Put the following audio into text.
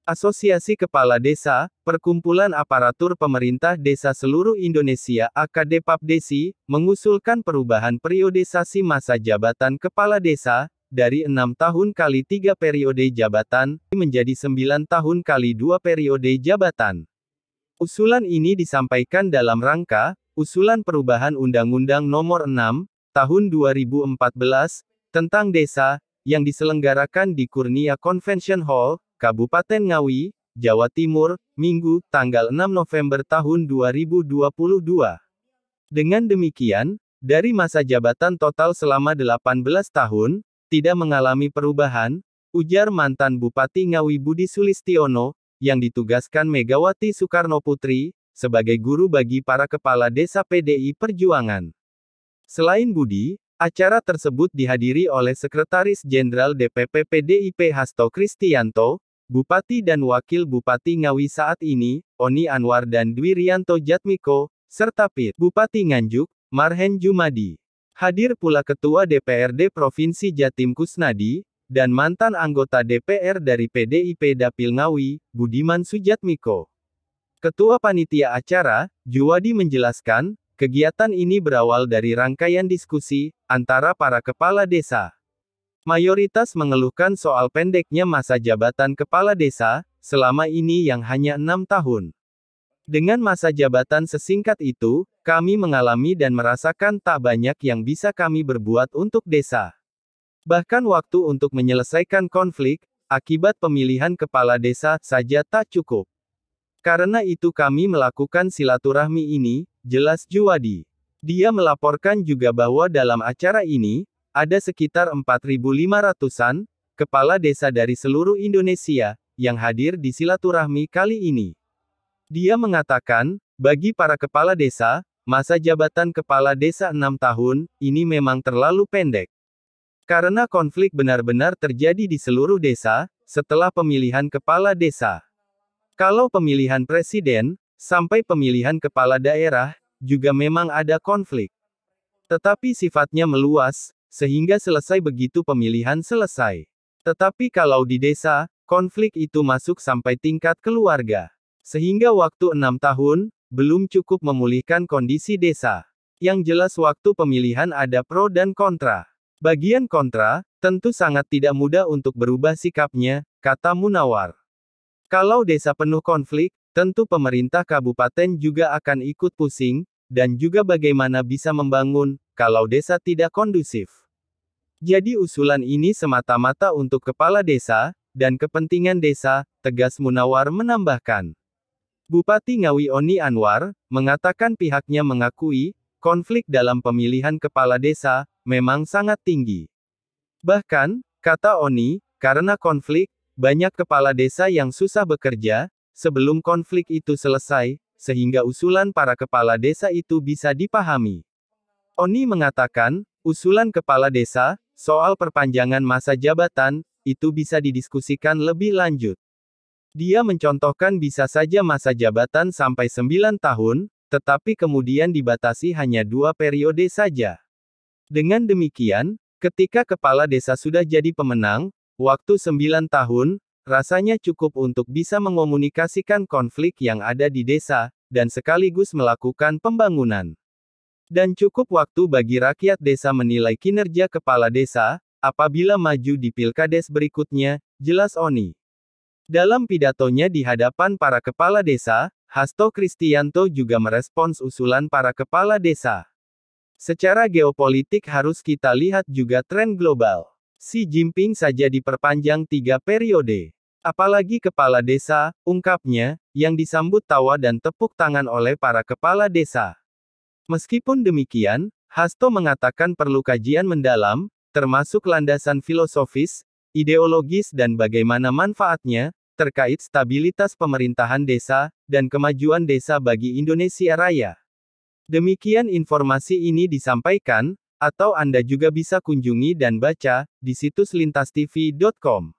Asosiasi Kepala Desa, Perkumpulan Aparatur Pemerintah Desa Seluruh Indonesia (AKDPAPDESI), mengusulkan perubahan periodisasi masa jabatan Kepala Desa, dari 6 tahun kali 3 periode jabatan, menjadi 9 tahun kali 2 periode jabatan. Usulan ini disampaikan dalam rangka, usulan perubahan Undang-Undang Nomor 6, Tahun 2014, tentang Desa, yang diselenggarakan di Kurnia Convention Hall, Kabupaten Ngawi, Jawa Timur, Minggu, tanggal 6 November tahun 2022. Dengan demikian, dari masa jabatan total selama 18 tahun, tidak mengalami perubahan, ujar mantan Bupati Ngawi Budi Sulistiono, yang ditugaskan Megawati Soekarnoputri, sebagai guru bagi para kepala desa PDI Perjuangan. Selain Budi, acara tersebut dihadiri oleh Sekretaris Jenderal DPP PDIP Hasto Kristianto, Bupati dan Wakil Bupati Ngawi saat ini, Oni Anwar dan Dwi Rianto Jatmiko, serta PIT Bupati Nganjuk, Marhen Jumadi. Hadir pula Ketua DPRD Provinsi Jatim Kusnadi, dan mantan anggota DPR dari PDIP Dapil Ngawi, Budiman Sujatmiko. Ketua Panitia Acara, Juwadi menjelaskan, kegiatan ini berawal dari rangkaian diskusi antara para kepala desa. Mayoritas mengeluhkan soal pendeknya masa jabatan kepala desa, selama ini yang hanya 6 tahun. Dengan masa jabatan sesingkat itu, kami mengalami dan merasakan tak banyak yang bisa kami berbuat untuk desa. Bahkan waktu untuk menyelesaikan konflik, akibat pemilihan kepala desa, saja tak cukup. Karena itu kami melakukan silaturahmi ini, jelas Juwadi. Dia melaporkan juga bahwa dalam acara ini, ada sekitar 4.500-an kepala desa dari seluruh Indonesia yang hadir di silaturahmi kali ini. Dia mengatakan, bagi para kepala desa, masa jabatan kepala desa 6 tahun ini memang terlalu pendek. Karena konflik benar-benar terjadi di seluruh desa setelah pemilihan kepala desa. Kalau pemilihan presiden sampai pemilihan kepala daerah juga memang ada konflik. Tetapi sifatnya meluas, sehingga selesai begitu pemilihan selesai. Tetapi kalau di desa, konflik itu masuk sampai tingkat keluarga. Sehingga waktu 6 tahun, belum cukup memulihkan kondisi desa. Yang jelas waktu pemilihan ada pro dan kontra. Bagian kontra, tentu sangat tidak mudah untuk berubah sikapnya, kata Munawar. Kalau desa penuh konflik, tentu pemerintah kabupaten juga akan ikut pusing, dan juga bagaimana bisa membangun, kalau desa tidak kondusif. Jadi usulan ini semata-mata untuk kepala desa, dan kepentingan desa, tegas Munawar menambahkan. Bupati Ngawi Oni Anwar, mengatakan pihaknya mengakui, konflik dalam pemilihan kepala desa, memang sangat tinggi. Bahkan, kata Oni, karena konflik, banyak kepala desa yang susah bekerja, sebelum konflik itu selesai, sehingga usulan para kepala desa itu bisa dipahami. Oni mengatakan, usulan kepala desa, soal perpanjangan masa jabatan, itu bisa didiskusikan lebih lanjut. Dia mencontohkan bisa saja masa jabatan sampai 9 tahun, tetapi kemudian dibatasi hanya 2 periode saja. Dengan demikian, ketika kepala desa sudah jadi pemenang, waktu 9 tahun, rasanya cukup untuk bisa mengomunikasikan konflik yang ada di desa, dan sekaligus melakukan pembangunan. Dan cukup waktu bagi rakyat desa menilai kinerja kepala desa, apabila maju di pilkades berikutnya, jelas Oni. Dalam pidatonya di hadapan para kepala desa, Hasto Kristianto juga merespons usulan para kepala desa. Secara geopolitik harus kita lihat juga tren global. Xi Jinping saja diperpanjang 3 periode. Apalagi kepala desa, ungkapnya, yang disambut tawa dan tepuk tangan oleh para kepala desa. Meskipun demikian, Hasto mengatakan perlu kajian mendalam, termasuk landasan filosofis, ideologis dan bagaimana manfaatnya, terkait stabilitas pemerintahan desa, dan kemajuan desa bagi Indonesia Raya. Demikian informasi ini disampaikan, atau Anda juga bisa kunjungi dan baca, di situs lintastv.com.